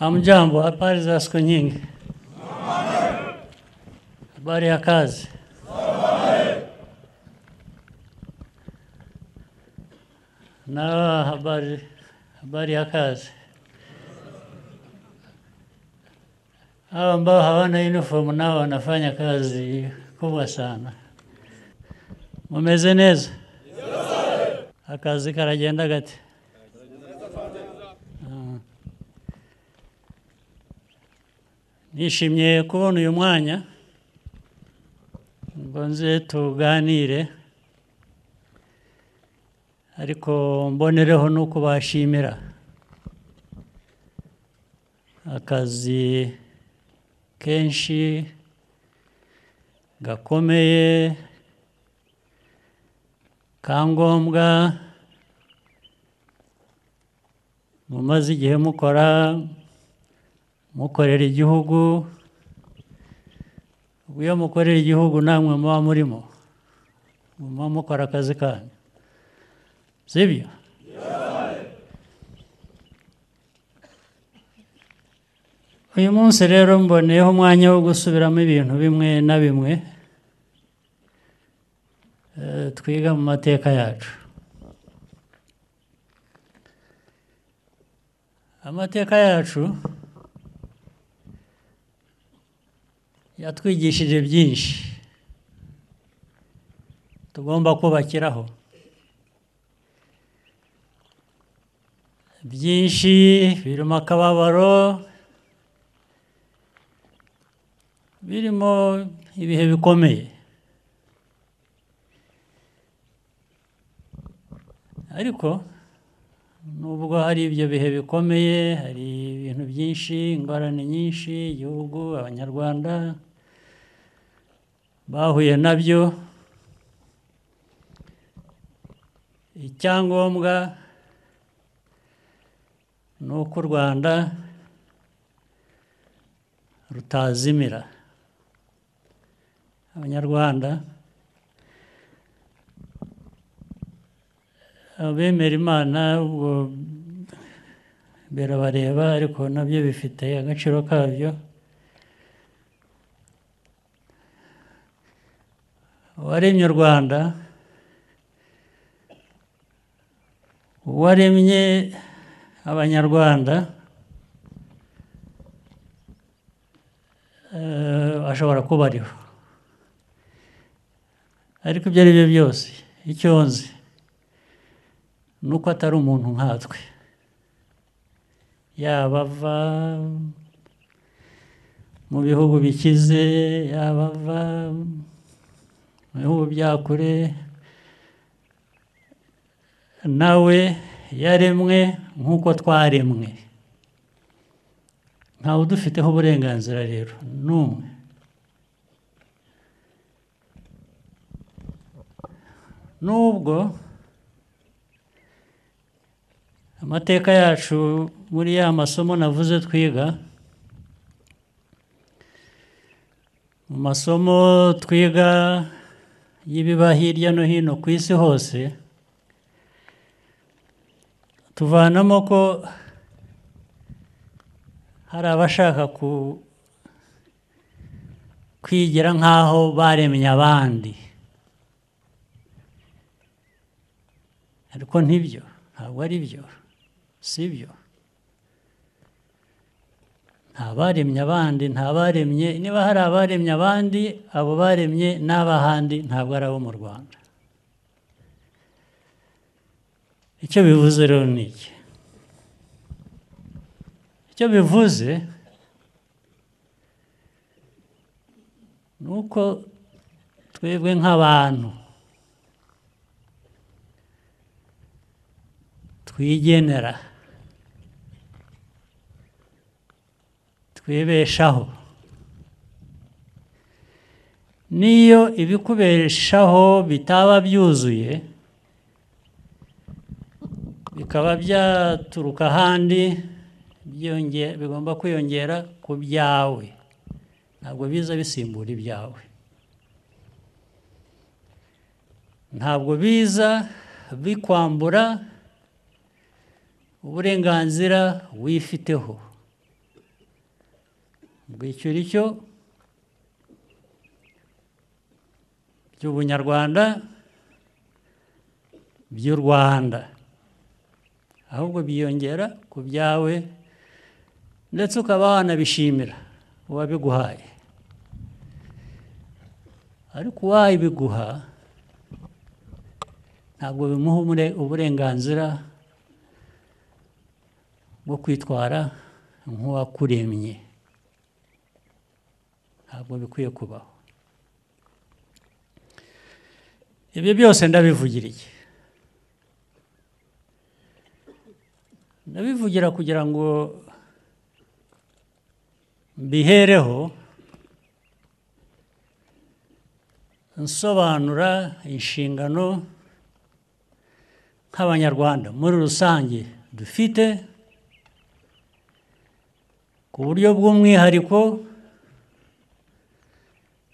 Hamjambo, habari za siku nyingi. Habari ya kazi. Na habari ya kazi. Hao ambao hawana uniform nao wanafanya kazi kubwa sana. Mumeze neza? Akazi karagenda gate? Nishimye kubona uyu mwanya ngo nze tuganire, ariko mbonereho nuko bashimira akazi kenshi gakomeye kangombwa mumaze igihe mukorera igihugu. Iyo mukorera igihugu namwe muba murimo mukora akazi kanyu, sibyo? Uyu munsi rero mboneyeho umwanya wo gusubiramo ibintu bimwe na bimwe twiga mu mateka yacu. Amateka yacu yatwigishije byinshi tugomba kubakiraho, byinshi birimo akababaro, birimo ibihe bikomeye, ariko nubwo hari ibyo bihe bikomeye, hari ibintu byinshi, ingorane nyinshi igihugu, abanyarwanda bahuye nabyo. Icyangombwa ni uko u Rwanda rutazimira. Abanyarwanda, abemera Imana ubwo birabareba, ariko nabyo bifite agaciro kabyo. Uwaremye u Rwanda, uwaremye Abanyarwanda, ashobora kuba ariho, ariko ibyo ari byo byose icyo nzi ni uko atari umuntu nkatwe, yaba ava mu bihugu bikize, yaba ava mu bihugu bya kure, nawe yaremwe nk'uko twaremwe. Ntawe udufiteho uburenganzira rero n'umwe. Nubwo amateka yacu muri ya masomo navuze twiga, mu masomo twiga y'ibiba hirya no hino ku isi hose, tuvanamo ko hari abashaka kwigira nk'aho baremye abandi, ariko ntibyo, ntabwo ari byo, si byo. Nta baremye abandi, nta baremye. Niba hari abaremye abandi, abo baremye n'abahandi ntabwo ari abo mu Rwanda. Icyo bivuze rero ni iki? Icyo bivuze ni uko twebwe nk'abantu twigenera, twibeshaho. Niyo ibikubeshaho bitaba byuzuye, bikaba byaturuka ahandi, bigomba kwiyongera ku byawe, ntabwo biza bisimbura ibyawe, ntabwo biza bikwambura uburenganzira wifiteho. bwishyura icyo by'ubunyarwanda by'u Rwanda, ahubwo biyongera ku byawe ndetse ukaba wanabishimira uwabiguhaye. Ariko uwabiguha ntabwo bimuha uburenganzira bwo kwitwara nk'uwakuremye. Ntabwo bikwiye kubaho. Ibyo byose ndabivugira iki? Ndabivugira kugira ngo mbihereho nsobanura inshingano nk'Abanyarwanda muri rusange dufite, ku buryo bw'umwihariko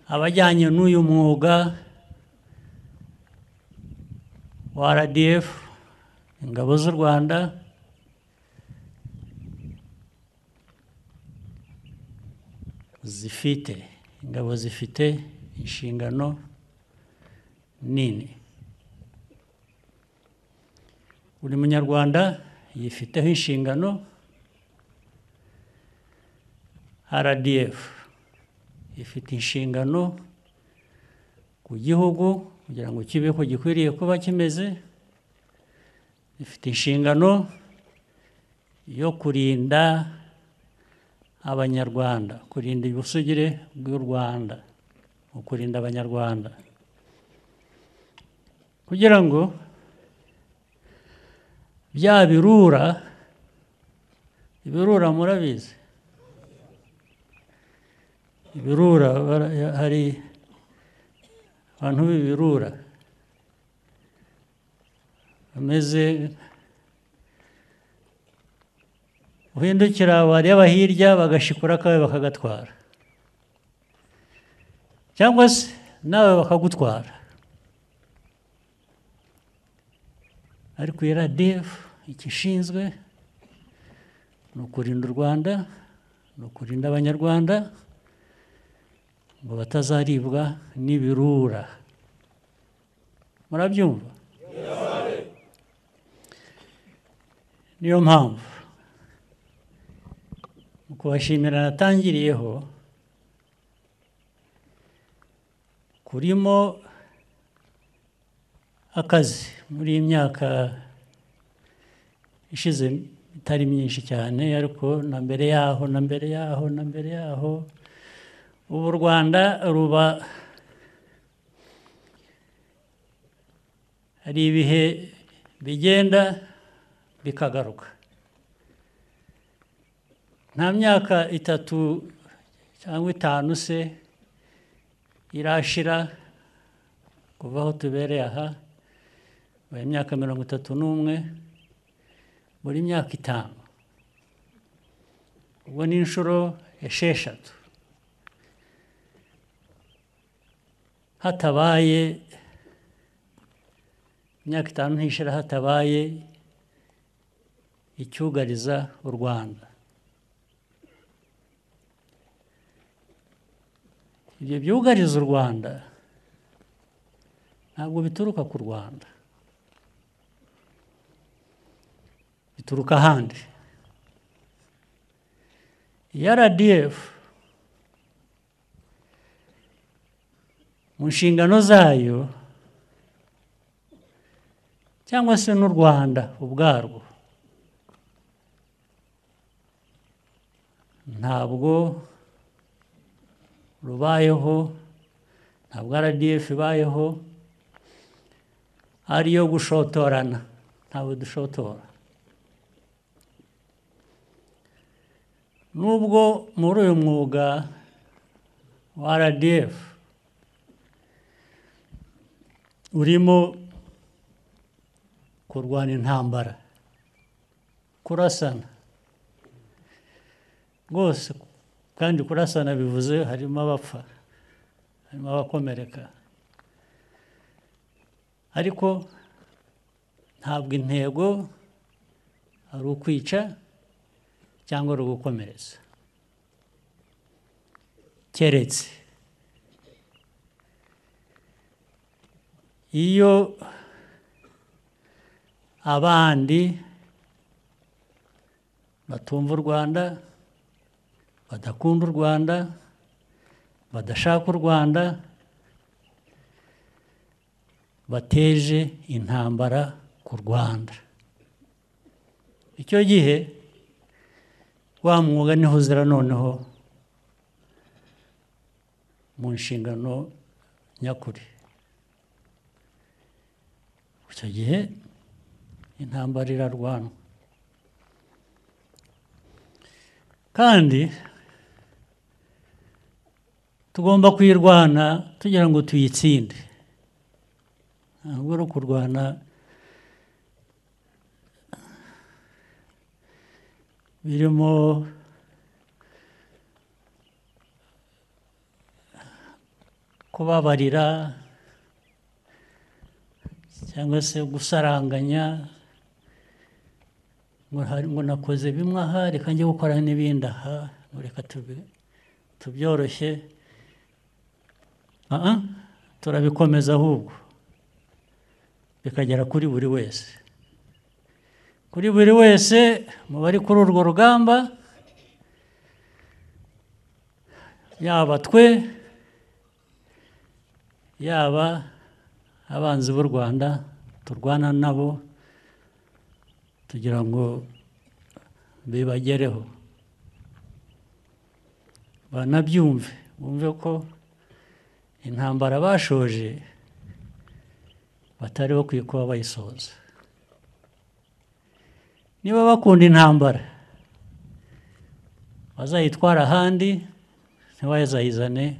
abajyanye n'uyu mwuga wa RDF, ingabo z'u Rwanda, ingabo zifite inshingano nini. Buri munyarwanda yifiteho inshingano, RDF ifite inshingano ku gihugu kugira ngo kibe ko gikwiriye kuba kimeze, ifite inshingano yo kurinda Abanyarwanda, kurinda ubusugire bw'u Rwanda, kurinda Abanyarwanda, kugira ngo bya birura murabizi, ibirura, hari abantu b'ibirura bameze, uhindukira wareba hirya bagashikura akawe bakagatwara, cyangwa se nawe bakagutwara. Ariko RDF icyo ishinzwe ni ukurinda u Rwanda, ni ukurinda Abanyarwanda ngo batazaribwa n'ibirura. Murabyumva? Niyo mpamvu mu kubashimira natangiriyeho, kurimo akazi muri iyi myaka ishize itari myinshi cyane, ariko na mbere yaho ubu u Rwanda ruba, hari ibihe bigenda bikagaruka. Nta myaka 3 cyangwa 5 se irashira kuva aho tubereye aha, buri myaka 31, buri myaka 5, ubwo ni inshuro 6 hatabaye, imyaka 5 ntishira hatabaye icyugariza u Rwanda. Ibyo byugariza u Rwanda ntabwo bituruka ku Rwanda, bituruka ahandi. RDF mu nshingano zayo, cyangwa se n'u Rwanda ubwarwo, ntabwo rubayeho, ntabwo RDF ibayeho ari iyo gushotorana. Ntabwo dushotora. Nubwo muri uyu mwuga wa RDF urimo kurwana intambara, kurasana rwose, kandi kurasana bivuze harimo abapfa, harimo abakomereka, ariko ntabwo intego ari ukwica cyangwa ari ugukomeretsa. keretse iyo abandi batumva u Rwanda, badakunda u Rwanda, badashaka u Rwanda, bateje intambara ku Rwanda. Icyo gihe wa mwuga niho uzira noneho mu nshingano nyakuri. Icyo gihe intambara irarwanwa kandi tugomba kuyirwana tugira ngo tuyitsinde, ntabwo ari ukurwana birimo kubabarira cyangwa se gusaranganya ngo nakoze bimwe aha reka njye gukora n'ibindi aha, reka tubyoroshye. Turabikomeza ahubwo bikagera kuri buri wese, kuri buri wese mu bari kuri urwo rugamba, yaba twe yaba abanzi b'u Rwanda turwana nabo tugira ngo bibagereho, banabyumve, bumve ko intambara bashoje batari bakwiye kuba bayisoza. Niba bakunda intambara bazayitwara ahandi, ntibazayizane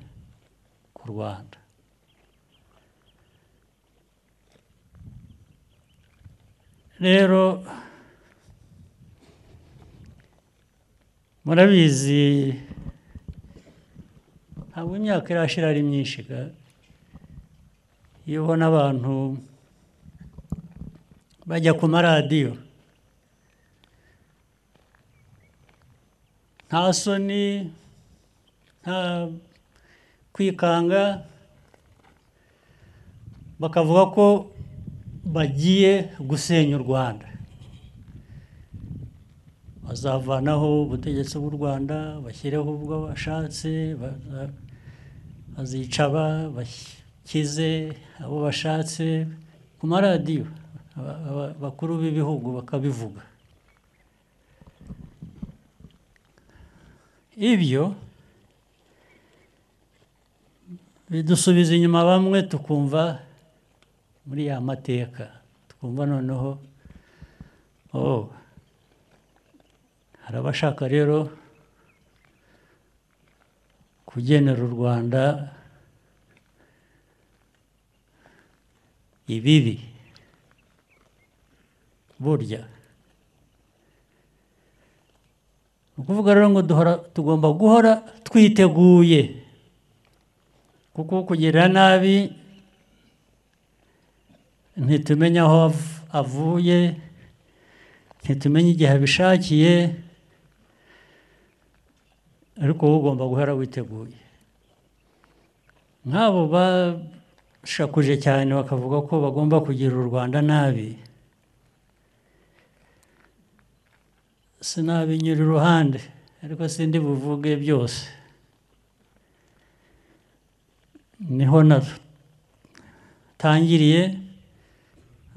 ku Rwanda. Rero murabizi ntabwo imyaka irashira ari myinshi, iyo ubona abantu bajya ku maradiyo nta soni, nta kwikanga, bakavuga ko bagiye gusenya u Rwanda, bazavanaho ubutegetsi bw'u Rwanda, bashyireho ubwo bashatse, bazica bakize abo bashatse, ku maradiyo bakuru b'ibihugu bakabivuga. Ibyo bidusubiza inyuma bamwe, tukumva muri ya mateka, tukumva noneho hari abashaka rero kugenera u Rwanda ibibi. Burya ni ukuvuga rero ngo tugomba guhora twiteguye, kuko kugirira nabi ntitumenye aho avuye, ntitumenye igihe abishakiye, ariko wowe ugomba guhora witeguye. Nk'abo bashakuje cyane bakavuga ko bagomba kugirira u Rwanda nabi, sinabinyura iruhande, ariko sindi buvuge byose. Niho natangiriye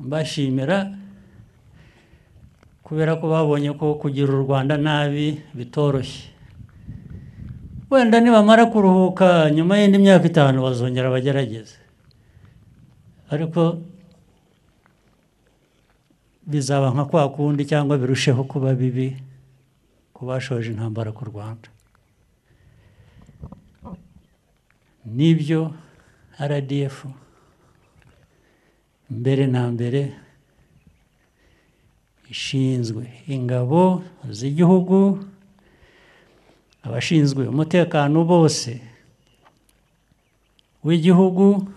mbashimira, kubera ko babonye ko kugira u Rwanda nabi bitoroshye. Wenda nibamara kuruhuka nyuma y'indi myaka 5 bazongera bagerageze, ariko bizaba nka kwa kundi cyangwa birusheho kuba bibi ku bashoje intambara ku Rwanda. Nibyo RDF mbere na mbere ishinzwe, ingabo z'igihugu, abashinzwe umutekano bose w'igihugu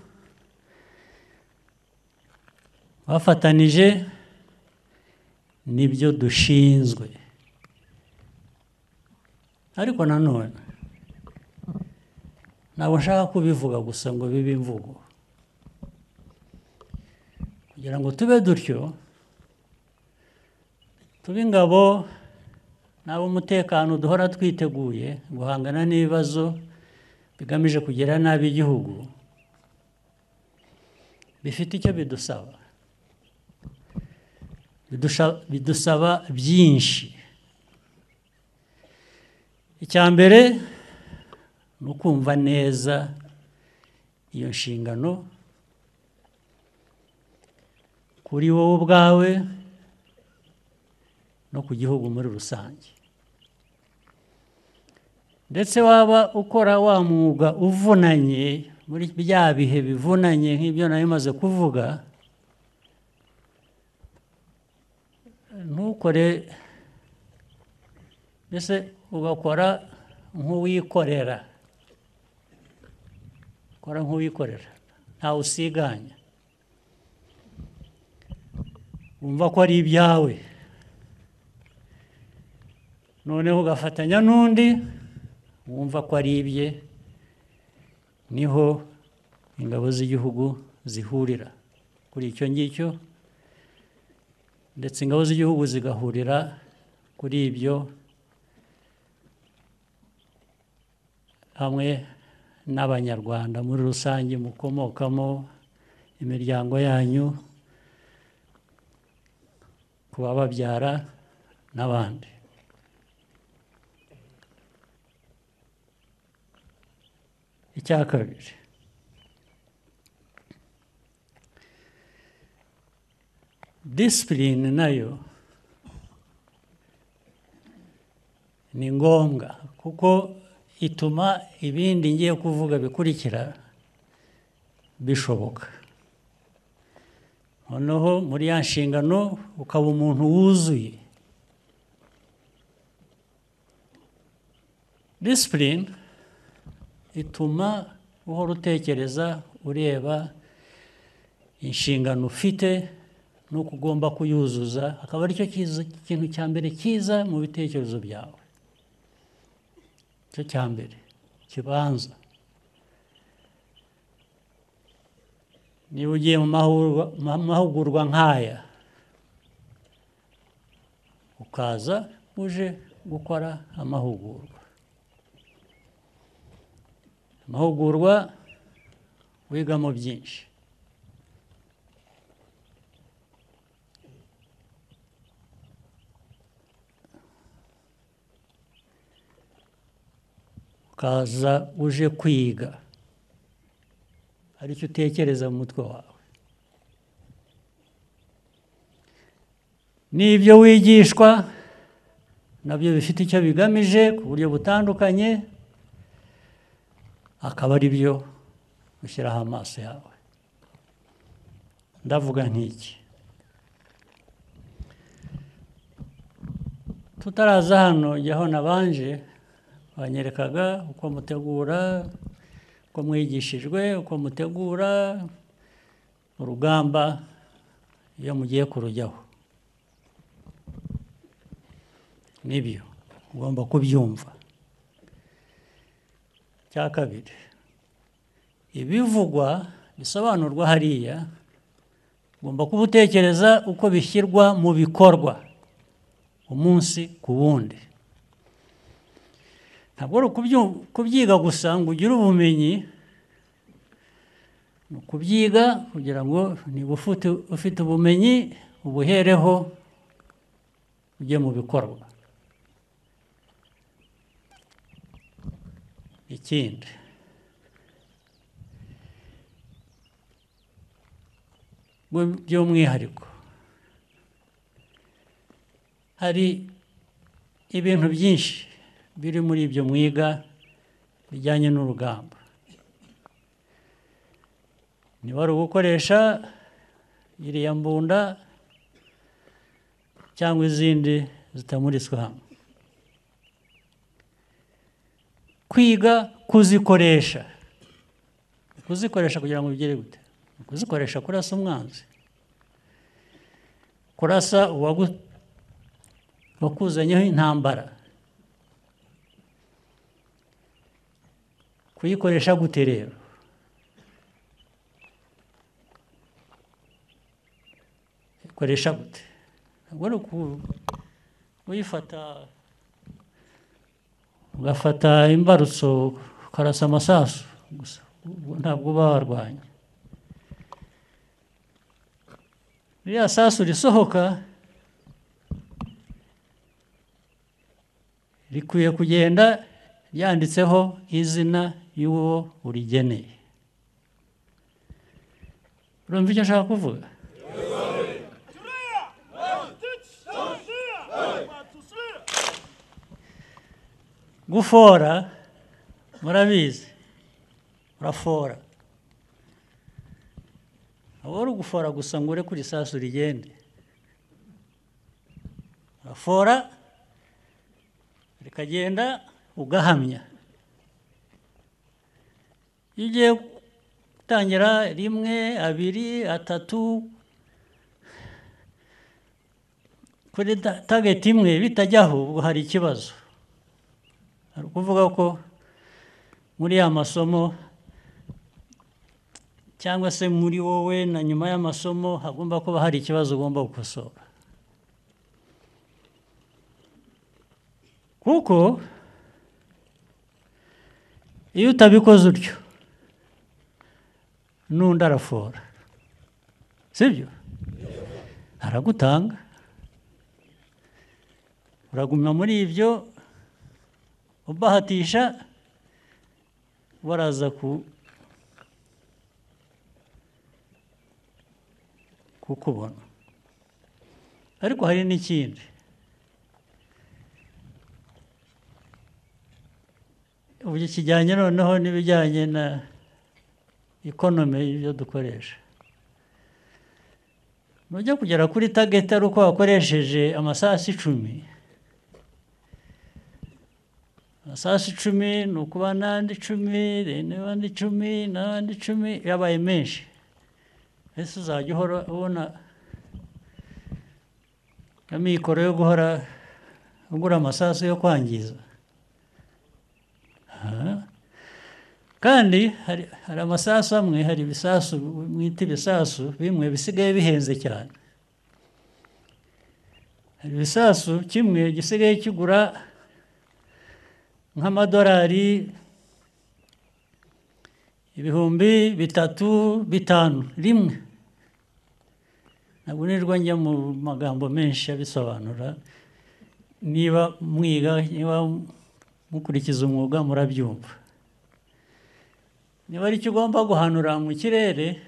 bafatanije, nibyo dushinzwe. Ariko nanone ntabwo nshaka kubivuga gusa ngo bibe imvugo, kugira ngo tube dutyo, tube ingabo n'ab'umutekano duhora twiteguye guhangana n'ibibazo bigamije kugira nabi igihugu, bifite icyo bidusaba. Bidusaba byinshi. Icya mbere ni ukumva neza iyo nshingano kuri wowe ubwawe no ku gihugu muri rusange. Ndetse waba ukora wa mwuga uvunanye muri bya bihe bivunanye nk'ibyo nari maze kuvuga, ntukore mbese ugakora nk'uwikorera, ukora nk'uwikorera ntawe usiganya, wumva ko ari ibyawe, noneho ugafatanya n'undi wumva ko ari ibye. Niho ingabo z'igihugu zihurira kuri icyo ngicyo, ndetse ingabo z'igihugu zigahurira kuri ibyo hamwe n'abanyarwanda muri rusange mukomokamo, imiryango yanyu, ku bababyara n'abandi. Icya kabiri, disipurine nayo ni ngombwa, kuko ituma ibindi ngiye kuvuga bikurikira bishoboka. Noneho muri ya nshingano ukaba umuntu wuzuye. Disipurine ituma uhora utekereza, ureba inshingano ufite n'uko ugomba kuyuzuza, akaba aricyo kintu cya mbere cyiza mu bitekerezo byawe. Icyo cya mbere kibanza. Niba ugiye mu mahugurwa nk'aya, ukaza uje gukora amahugurwa, wigamo byinshi. Ukaza uje kwiga, aricyo utekereza mu mutwe wawe. N'ibyo wigishwa nabyo bifite icyo bigamije ku buryo butandukanye, akaba ari byo ushyiraho amaso yawe. Ndavuga nk'iki: tutaraza hano jyaho nabanje banyerekaga uko mutegura, uko mwigishijwe, uko mutegura urugamba iyo mugiye kurujyaho. Nibyo ugomba kubyumva. Cya kabiri, ibivugwa bisobanurwa hariya ugomba kuba utekereza uko bishyirwa mu bikorwa umunsi ku wundi. Ntabwo ari kubyiga gusa ngo ugire ubumenyi, ni ukubyiga kugira ngo niba ufite ubumenyi ubuhereho ujye mu bikorwa. Ikindi, by'umwihariko hari ibintu byinshi biri muri ibyo mwiga bijyanye n'urugamba. Niba ari ugukoresha iriya mbunda cyangwa izindi zitamuritswe hamwe, kwiga kuzikoresha kugira ngo bigere gute? Kuzikoresha kurasa umwanzi, kurasa wakuzanyeho intambara, kuyikoresha gute rero? Ikoresha gute? Ntabwo ari uyifata ugafata imbarutso ukarasa amasasu gusa, ntabwo uba warwanya. Iriya sasu risohoka rikwiye kugenda yanditseho izina y'uwo urigeneye. Urumva icyo nshaka kuvuga? Gufora murabizi, urafora. Aba ari ugufora gusa ngo ure kuri isasu rigende. Urafora rikagenda ugahamya. Iyo ugiye gutangira 1, 2, 3 kuri target imwe bitajyaho, ubwo hari ikibazo. Hari ukuvuga ko muri ya masomo cyangwa se muri wowe na nyuma y'amasomo hagomba kuba hari ikibazo ugomba gukosora. Kuko iyo utabikoze utyo n'undi arafora, sibyo? Aragutanga, uraguma muri ibyo ubahatisha, baraza kukubona. Ariko hari n'ikindi, ubu kijyanye noneho n'ibijyanye na economy y'ibyo dukoresha. Nujya kugera kuri target ari uko wakoresheje amasasu 10, amasasu 10 ni ukuba n'andi 10 n'abandi 10 n'abandi 10 yabaye menshi. Ese uzajya uhora ubona amikoro yo guhora ugura amasasu yo kwangiza? Kandi hari amasasu amwe, hari ibisasu mwita ibisasu bimwe bisigaye bihenze cyane. Hari ibisasu kimwe gisigaye kigura nk'amadolari 3,000, 5,000 rimwe. Ntabwo nirwa njya mu magambo menshi abisobanura. Niba mwiga, niba mukurikiza umwuga murabyumva. Niba ari cyo ugomba guhanura mu kirere,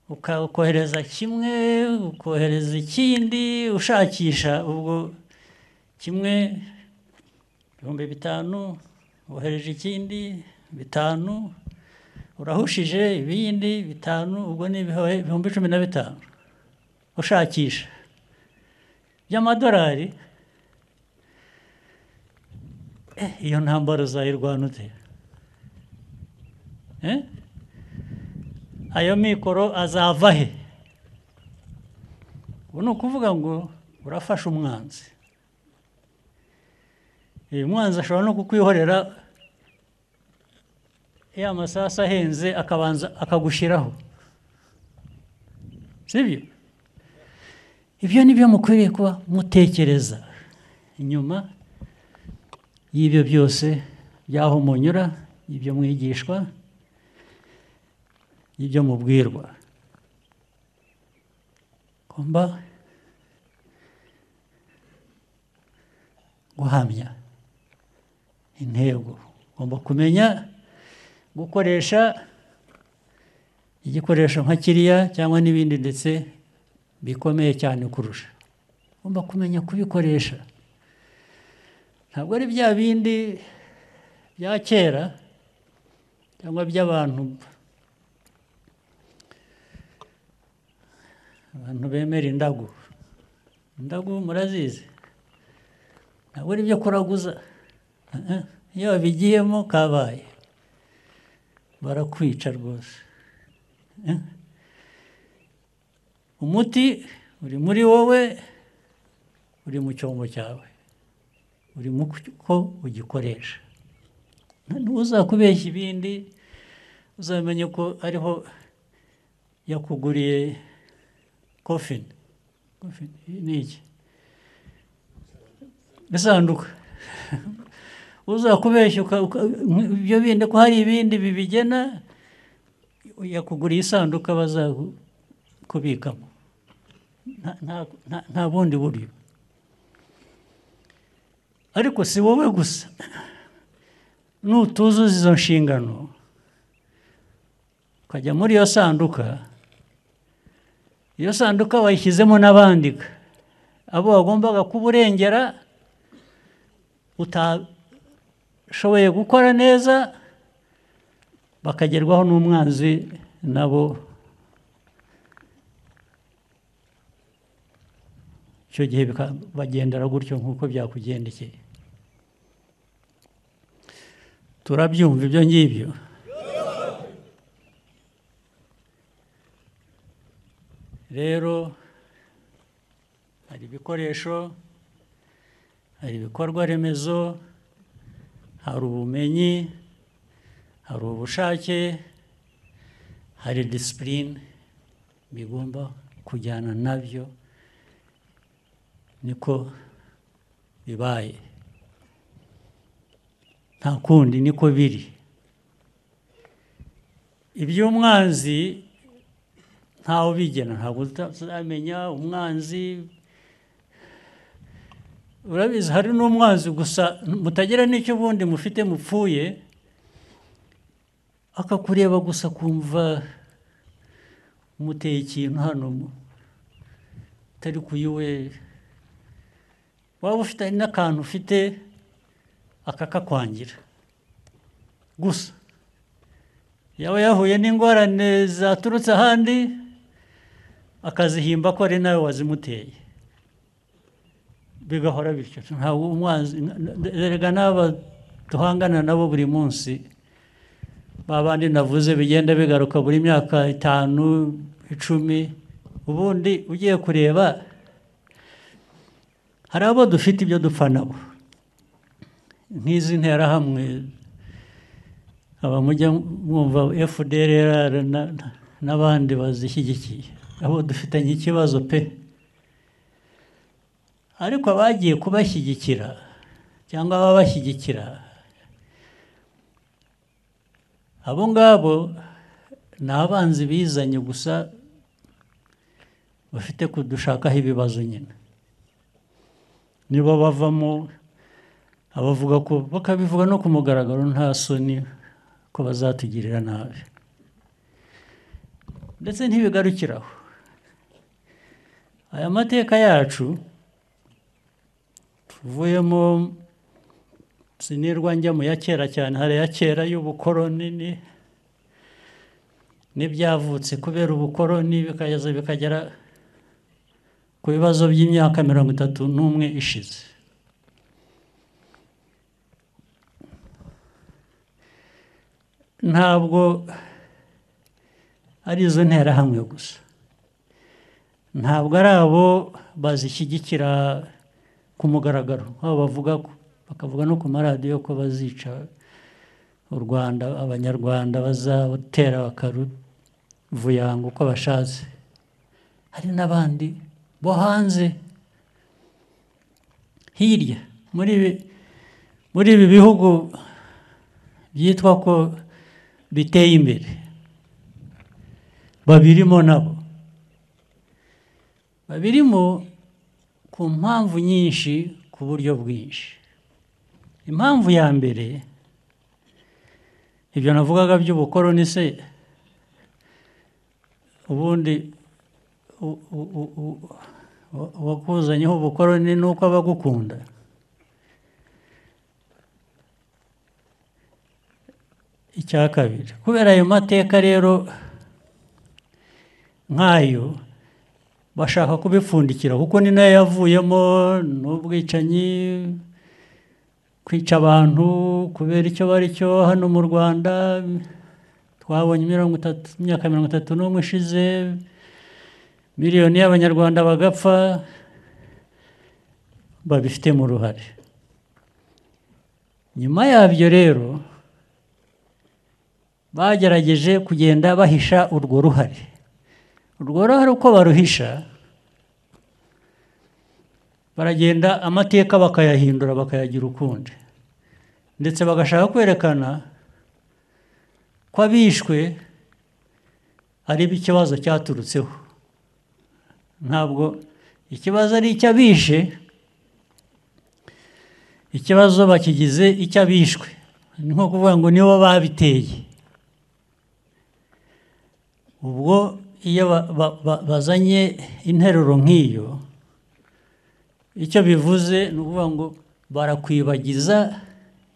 ukohereza kimwe, ukohereza ikindi, ushakisha, ubwo kimwe 5,000, wohereje ikindi 5, urahushije ibindi 5, ubwo ni 15,000 ushakisha by'amadolari. Iyo ntambara uzayirwana ute? Ayo mikoro azava he? Ubu ni ukuvuga ngo urafasha umwanzi. Umwanzi ashobora no kukwihorera ya masasu ahenze akabanza akagushyiraho, sibyo? Ibyo ni byo mukwiriye kuba mutekereza inyuma y'ibyo byose by'aho munyura, ibyo mwigishwa, ibyo mubwirwa. Ugomba guhamya intego, ugomba kumenya gukoresha igikoresho nka kiriya cyangwa n'ibindi ndetse bikomeye cyane kurusha. Ugomba kumenya kubikoresha. Ntabwo ari bya bindi bya kera cyangwa by'abantu bemera indagu. Indagu murazizi, ntabwo ari byo kuraguza. Iyo babigiyemo kabaye, barakwica rwose. Umuti uri muri wowe, uri mu cyombo cyawe, uri mu ko ugikoresha. uzakubeshya ibindi uzamenye ko ariho yakuguriye kofini ni iki isanduka uzakubeshya ibyo bindi ko hari ibindi bibigena yakuguriye isanduka bazakubikamo nta bundi buryo ariko si wowe gusa nutuzuza izo nshingano ukajya muri iyo sanduka wayishyizemo n'abandi abo wagombaga kuburengera utashoboye gukora neza bakagerwaho n'umwanzi nabo icyo gihe bagendera gutyo nk'uko byakugendekeye turabyumva ibyo ngibyo rero hari ibikoresho hari ibikorwa remezo hari ubumenyi hari ubushake hari disipurine bigomba kujyana nabyo niko bibaye nta kundi niko biri iby'umwanzi ntawe ubigena ntabwo uzamenya umwanzi urabizi hari n'umwanzi gusa mutagira n'icyo ubundi mufite mupfuye akakureba gusa kumva umuteye ikintu hano utari kuyiwe waba ufite n'akantu ufite akakakwangira gusa yaba yahuye n'ingorane zaturutse ahandi akazihimba ko ari nawe wazimuteye bigahora bityo ntabwo umwanzi erega n'aba duhangana nabo buri munsi babandi navuze bigenda bigaruka buri myaka 5, 10 ubundi ugiye kureba hari abo dufite ibyo dupfa nabo nk'izi nterahamwe aba mujya mwumva FDLR n'abandi bazishyigikiye abo dufitanye ikibazo pe ariko abagiye kubashyigikira cyangwa ababashyigikira abo ngabo ni abanzi bizanye gusa bafite kudushakaho ibibazo nyine nibo bavamo abavuga ko bakabivuga no ku mugaragaro nta soni ko bazatugirira nabi ndetse ntibigarukiraho aya mateka yacu tuvuyemo sinirwa njya mu ya kera cyane hari ya kera y'ubukoroni n'ibyavutse kubera ubukoroni bikagera ku bibazo by'imyaka 31 ishize ntabwo ari izo nterahamwe gusa ntabwo ari abo bazishyigikira ku mugaragaro aho bakavuga no ku maradiyo ko bazica u Rwanda abanyarwanda bazatera bakaruvuyanga uko bashatse hari n'abandi bo hanze hirya muri ibi bihugu byitwa ko biteye imbere babirimo nabo babirimo ku mpamvu nyinshi ku buryo bwinshi impamvu ya mbere ibyo navugaga by'ubukoroni se ubundi wakuzanyeho ubukoroni nuko abagukunda icya kabiri kubera ayo mateka rero nk'ayo bashaka kubipfundikira kuko ni nayo yavuyemo n'ubwicanyi kwica abantu kubera icyo bari cyo hano mu Rwanda twabonye imyaka 31 ishize miliyoni y'abanyarwanda bagapfa babifitemo uruhare nyuma yabyo rero bagerageje kugenda bahisha urwo ruhare uko baruhisha baragenda amateka bakayahindura bakayagira ukundi ndetse bagashaka kwerekana ko abishwe ari ikibazo cyaturutseho ntabwo ikibazo ari icy'abishe ikibazo bakigize icy'abishwe ni nko kuvuga ngo nibo babiteye ubwo iyo bazanye interuro nk'iyo icyo bivuze ni ukuvuga ngo barakwibagiza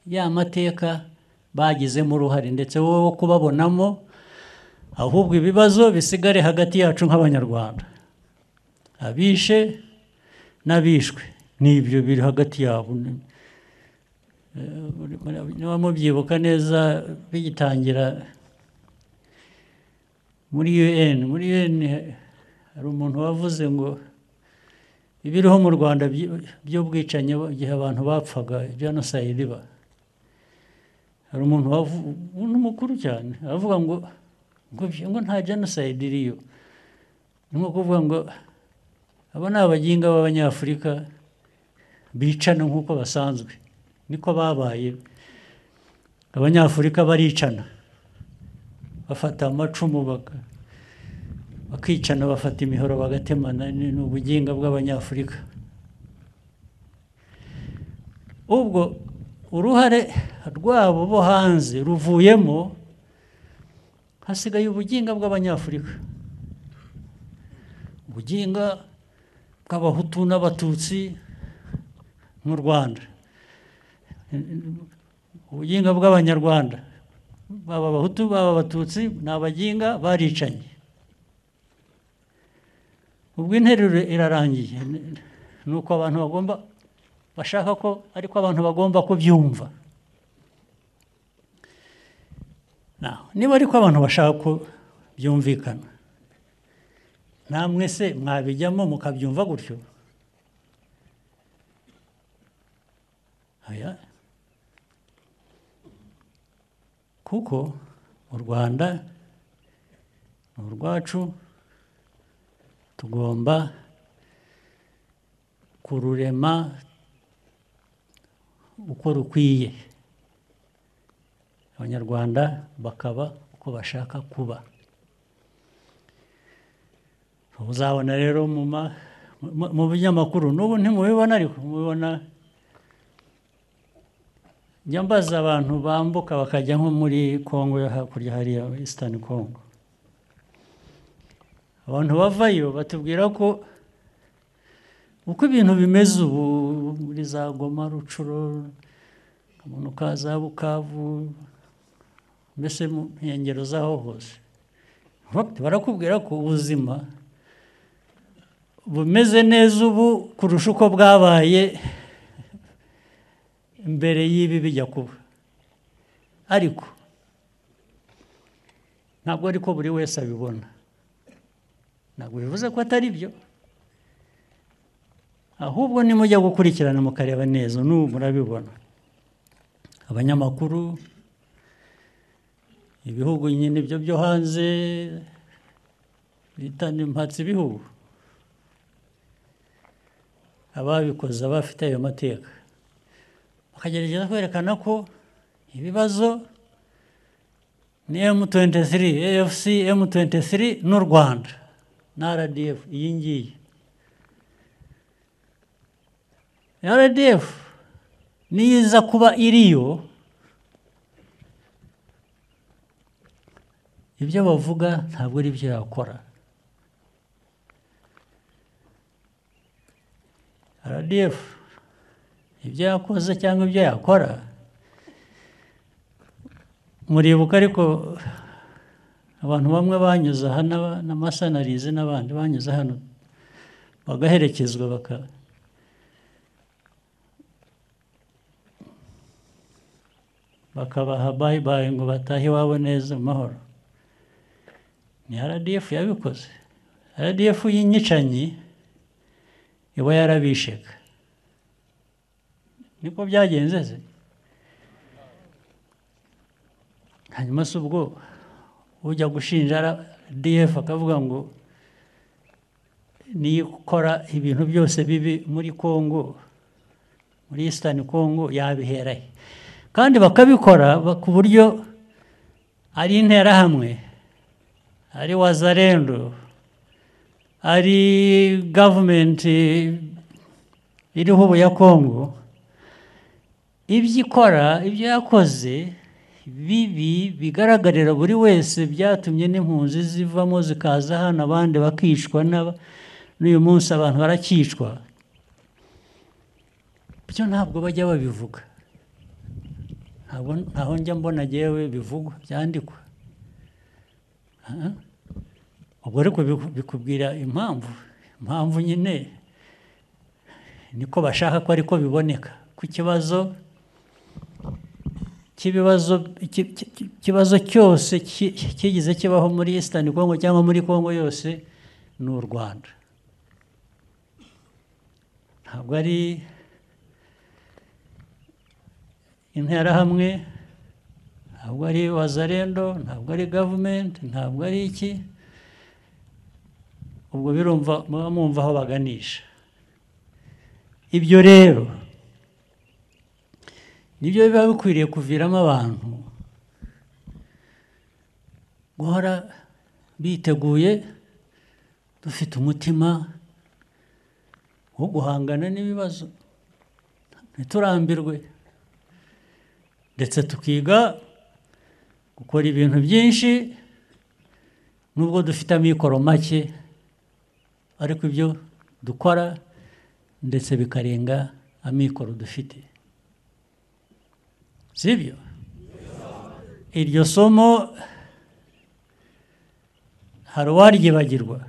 ya mateka bagizemo uruhare ndetse wowe kubabonamo ahubwo ibibazo bisigare hagati yacu nk'abanyarwanda abishe n'abishwe n'ibyo biri hagati yabo niba mubyibuka neza bigitangira muri UN hari umuntu wavuze ngo ibiriho mu Rwanda by'ubwicanyi igihe abantu bapfaga genocide iba hari umuntu mukuru cyane avuga ngo nta genocide iriyo ni nko kuvuga ngo aba ni abaginga b'abanyafurika bicana nk'uko basanzwe niko babaye abanyafurika baricana bafata amacumu bakicana bafata imihoro bagatemana ni ubuginga bw'abanyafurika ubwo uruhare rwabo bo hanze ruvuyemo hasigaye ubuginga bw'abanyafurika ubuginga bw'abahutu n'abatutsi mu Rwanda ubuginga bw'abanyarwanda baba abahutu baba abatutsi ni abaginga baricanye ubwo interuro irarangiye ni uko abantu bashaka ko ariko abantu bagomba kubyumva niba ariko abantu bashaka ko byumvikana namwe se mwabijyamo mukabyumva gutyo kuko u Rwanda ni urwacu tugomba kururema uko rukwiye abanyarwanda bakaba uko bashaka kuba uzabona rero mu binyamakuru n'ubu ntimubibona ariko mubibona njya mbaza abantu bambuka bakajya nko muri Congo yo hakurya hariya Eastern Congo abantu bavayo batubwira ko uko ibintu bimeze ubu muri za Goma Rucuro umuntu kaza Bukavu mbese mu nkengero zaho hose barakubwira ko ubuzima bumeze neza ubu kurusha uko bwabaye mbere y'ibi bijya kuba ariko ntabwo ariko buri wese abibona ntabwo bivuze ko atari byo ahubwo nimujya gukurikirana mukareba neza n'ubu murabibona abanyamakuru ibihugu nyine ibyo byo hanze bita impatse ibihugu ababikoze abafite ayo mateka bakagerageza kwerekana ko ibibazo ni M23 AFC M23 n'u Rwanda na RDF iyi ngiyi RDF niza kuba iriyo ibyo bavuga ntabwo ari byo yakora RDF ibyo yakoze cyangwa ibyo yakora muribuka ariko abantu bamwe banyuze aha n'amasanarize n'abandi banyuze hano bagaherekezwa bakabaha bye ngo batahe iwabo neza mu mahoro ni RDF yabikoze RDF y'inyicanyi iba yarabisheka niko byagenze se hanyuma se ubwo ujya gushinja RDF akavuga ngo niyo ukora ibintu byose bibi muri Congo, muri Eastern Congo, yabihera he? Kandi bakabikora ku buryo ari interahamwe, ari wazalendo, ari government iriho ubu ya Congo, ibyo ikora, ibyo yakoze bibi bigaragarira buri wese, byatumye n'impunzi zivamo zikaza hano, abandi bakicwa, n'uyu munsi abantu barakicwa. Byo ntabwo bajya babivuga, ntaho njya mbona jewe bivugwa, byandikwa. Ubwo ariko bikubwira impamvu nyine niko bashaka ko ariko biboneka. Ku kibazo cyose kigize kibaho muri Eastern Congo cyangwa muri Congo yose ni u Rwanda. Ntabwo ari interahamwe, ntabwo ari wazalendo, ntabwo ari government, ntabwo ari iki. Ubwo birumva mwumva aho baganisha. Ibyo rero nibyo biba bikwiriye kuviramo abantu guhora biteguye, dufite umutima wo guhangana n'ibibazo, ntiturambirwe, ndetse tukiga gukora ibintu byinshi nubwo dufite amikoro make, ariko ibyo dukora ndetse bikarenga amikoro dufite. Sibyo? Iryo somo hari uwaryibagirwa.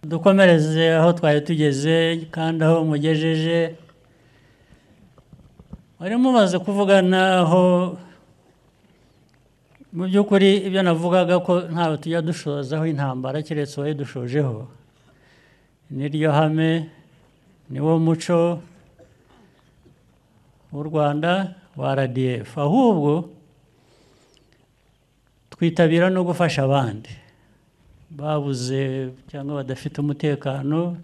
Dukomereze aho twari tugeze kandi aho mugejeje. Wari mumaze kuvugana aho mu by'ukuri ibyo navugaga ko ntawe tujya dushozaho intambara keretse wowe dushojeho. Niryo hame, niwo muco w'u Rwanda wa RDF. Ahubwo twitabira no gufasha abandi babuze cyangwa badafite umutekano.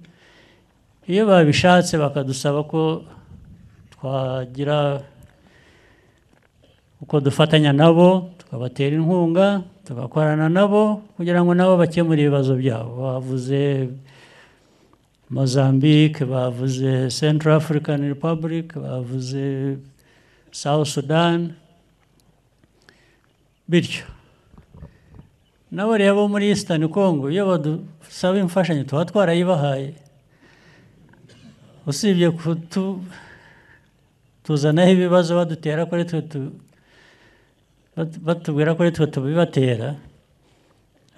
Iyo babishatse bakadusaba ko twagira uko dufatanya nabo, tukabatera inkunga, tugakorana nabo kugira ngo nabo bakemure ibibazo byabo. Bavuze Mozambique, bavuze Central African Republic, bavuze South Sudan, bityo nabo rero muri Eastern Congo iyo badusaba imfashanyo tuba twarayibahaye, usibye tuzanaho ibibazo badutera kuri twe, batubwira ko twe tubibatera.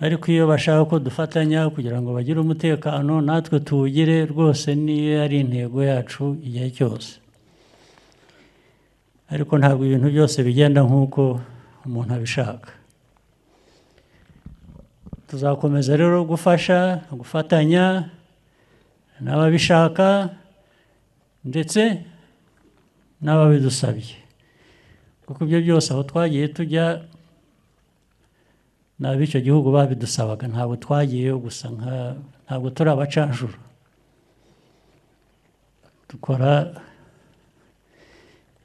Ariko iyo bashaka ko dufatanya kugira ngo bagire umutekano, natwe tuwugire rwose, niyo ari intego yacu igihe cyose. Ariko ntabwo ibintu byose bigenda nk'uko umuntu abishaka. Tuzakomeza rero gufasha, gufatanya n'ababishaka ndetse n'ababidusabye, kuko ibyo byose aho twagiye tujya n'ab'icyo gihugu babidusabaga. Ntabwo twagiyeyo gusa, ntabwo turi abacanshuro. Dukora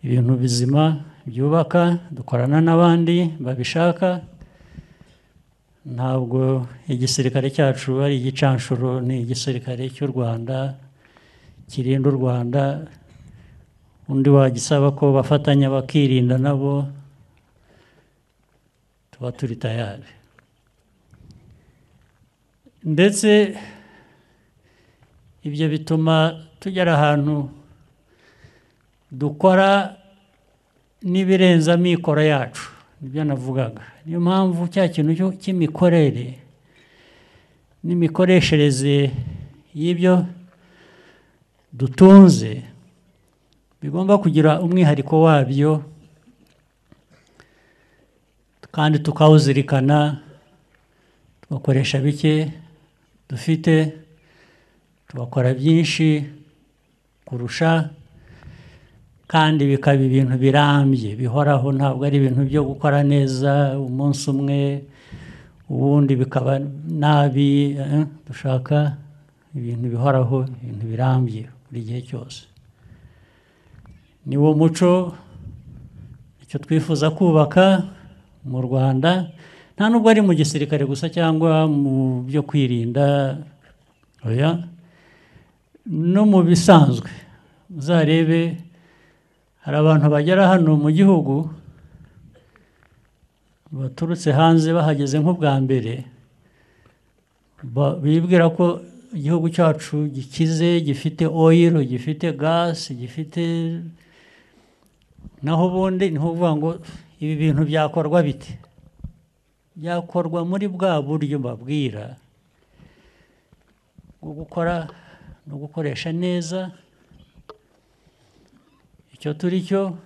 ibintu bizima byubaka, dukorana n'abandi babishaka. Ntabwo igisirikare cyacu ari igicanshuro, ni igisirikare cy'u Rwanda kirinda u Rwanda. Undi wagisaba ko bafatanya bakirinda nabo, tuba turi tayari. Ndetse ibyo bituma tugera ahantu dukora n'ibirenza amikoro yacu, nibyo navugaga. Niyo mpamvu cya kintu cy'imikorere n'imikoreshereze y'ibyo dutunze bigomba kugira umwihariko wabyo, kandi tukawuzirikana, tugakoresha bike dufite, tugakora byinshi kurusha, kandi bikaba ibintu birambye bihoraho, ntabwo ari ibintu byo gukora neza umunsi umwe ubundi bikaba nabi. Dushaka ibintu bihoraho, ibintu birambye buri gihe cyose. Ni wo muco icyo twifuza kubaka mu Rwanda, nta nubwo ari mu gisirikare gusa cyangwa mu byo kwirinda, oya, no mu bisanzwe. Uzarebe hari abantu bagera hano mu gihugu baturutse hanze bahageze nk'ubwa mbere, bibwira ko igihugu cyacu gikize, gifite oil, gifite gas, gifite, naho ubundi ni ukuvuga ngo ibi bintu byakorwa bite? Byakorwa muri bwa buryo babwira bwo gukora no gukoresha neza icyo turi cyo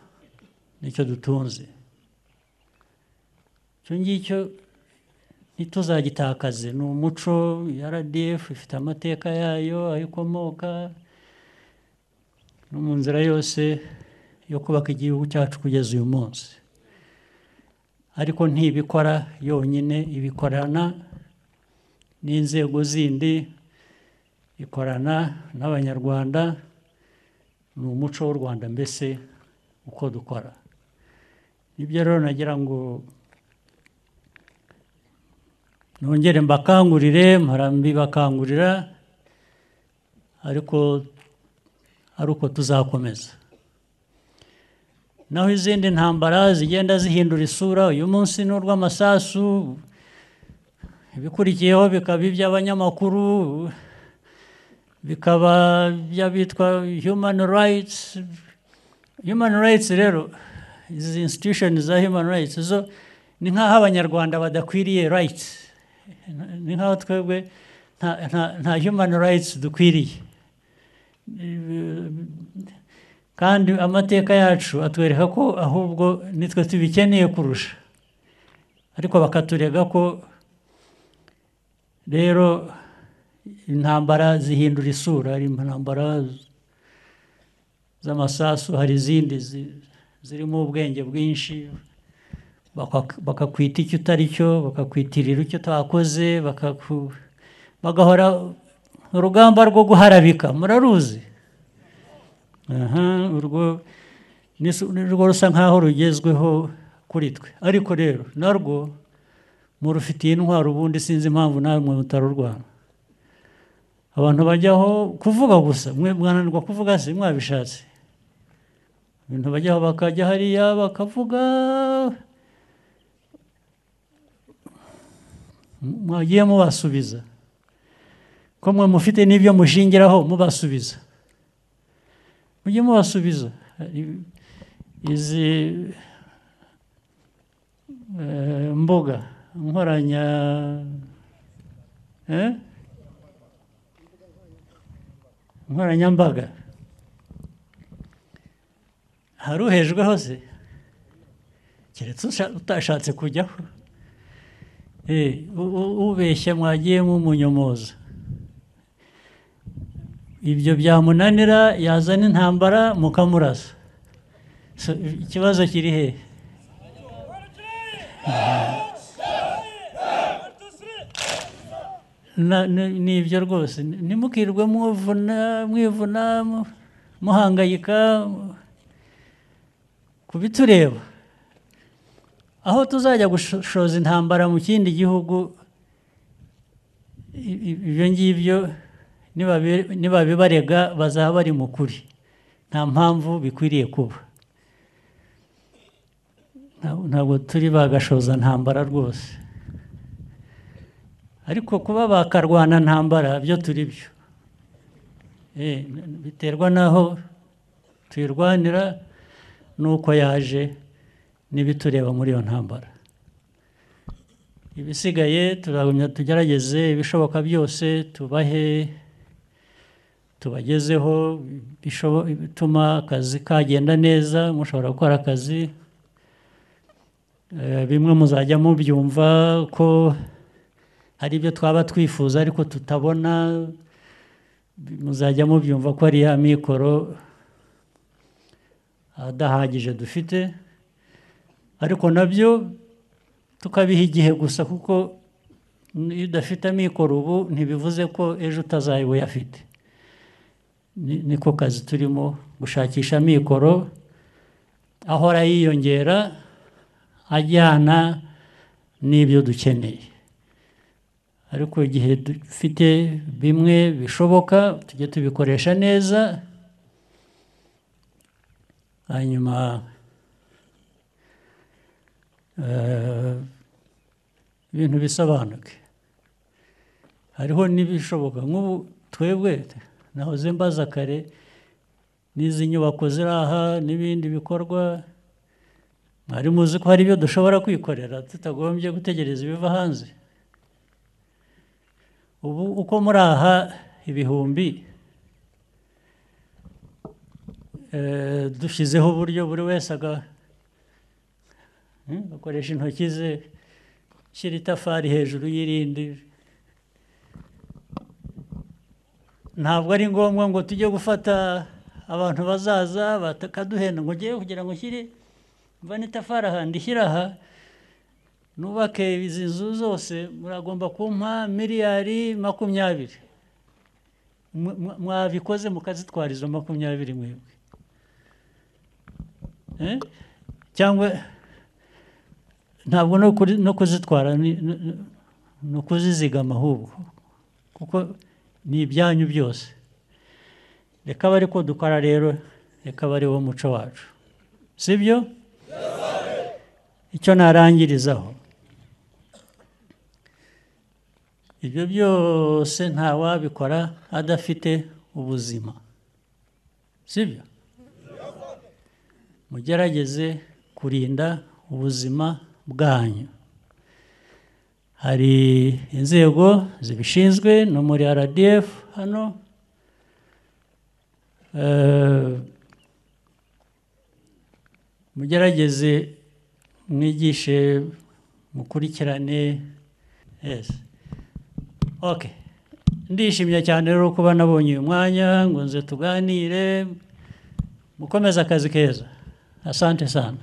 nicyo dutunze. Icyo ngicyo ntituzagitakaze. Ni umuco, RDF ifite amateka yayo, aho ikomoka, no mu nzira yose yo kubaka igihugu cyacu kugeza uyu munsi. Ariko ntibikora yonyine, ibikorana n'inzego zindi, ikorana n'Abanyarwanda. Ni umuco w'u Rwanda mbese uko dukora. Nibyo rero nagira ngo nongere mbakangurire, mbibakangurira, ariko ari uko tuzakomeza. Naho izindi ntambara zigenda zihindura isura, uyu munsi ni urw'amasasu, ibikurikiyeho bikaba iby'abanyamakuru, bikaba by'abitwa human rights. Human rights rero, izi institutions za human rights zo ni nk'aho Abanyarwanda badakwiriye rights, ni nk'aho twebwe nta human rights dukwiriye. Kandi amateka yacu atwereka ko ahubwo nitwe tubikeneye kurusha, ariko bakaturega ko rero intambara zihindura isura. Hari intambara z'amasasu, hari izindi zirimo ubwenge bwinshi, bakakwita icyo utari cyo, bakakwitirira icyo utakoze, bagahora urugamba rwo guharabika, muraruzi. Urwo rusa nk'aho rugezweho kuri twe, ariko rero narwo murufitiye intwaro. Ubundi sinzi impamvu namwe mutarurwana. Abantu bajyaho kuvuga gusa, mwananirwa kuvuga se mwabishatse. Ibintu bajyaho bakajya hariya bakavuga, mwagiye mubasubiza ko mwe mufite n'ibyo mushingiraho, mubasubiza, mujye mubasubiza. Izi mbuga nkoranyambaga, hari uhejweho se? Keretse utashatse kujyaho. Ubeshya mwagiye mumunyomoza. Ibyo byamunanira yazana intambara mukamurasa. Ikibazo kiri he? Ni ibyo rwose. Ntimukirwe mwivuna muhangayika kubitureba. Aho tuzajya gushoza intambara mu kindi gihugu, ibyo ngibyo nibabibarega bazaba bari mu kuri. Nta mpamvu bikwiriye kuba. Ntabwo turi bagashoza ntambara rwose. Ariko kuba bakarwana ntambara byo turi byo. Biterwa n'aho tuyirwanira n'uko yaje n'ibitureba muri iyo ntambara. Ibisigaye tugerageze ibishoboka byose tubagezeho bituma akazi kagenda neza. Mushobora gukora akazi, bimwe muzajya mubyumva ko hari ibyo twaba twifuza ariko tutabona, muzajya mubyumva ko ari ya mikoro adahagije dufite, ariko nabyo tukabiha igihe gusa, kuko iyo udafite amikoro ubu ntibivuze ko ejo utazayiba uyafite. Niko kazi turimo, gushakisha amikoro ahora yiyongera ajyana n'ibyo dukeneye, ariko igihe dufite bimwe bishoboka tujye tubikoresha neza, hanyuma ibintu bisobanuke. Hariho n'ibishoboka, nk'ubu twebwe nahoze mbaza kare, n'izi nyubako ziri aha n'ibindi bikorwa, mwari muzi ko hari ibyo dushobora kwikorera tutagombye gutegereza ibiva hanze. Ubu uko muri aha ibihumbi, dushyizeho uburyo buri wese agakoresha intoki ze, shyira itafari hejuru y'irindi. Ntabwo ari ngombwa ngo tujye gufata abantu bazaza bakaduhenda ngo ngiye kugira ngo nshyire mvane itafari aha ndishyira aha nubake izi nzu zose, muragomba kumpa miliyari 20. Mwabikoze mukazitwara izo 20 mwebwe, cyangwa ntabwo no kuzitwara, no kuzizigama ahubwo, kuko ni ibyanyu byose. Reka bari ko dukora rero, reka bari wo muco wacu, sibyo? Icyo narangirizaho, ibyo byose nta wabikora adafite ubuzima, sibyo? Mugerageze kurinda ubuzima bwanyu. Hari inzego zibishinzwe no muri RDF hano, mugerageze mwigishe, mukurikirane. Yes. Okay. Ndishimye cyane rero kuba nabonye uyu mwanya ngo nze tuganire. Mukomeze akazi keza. Asante sana.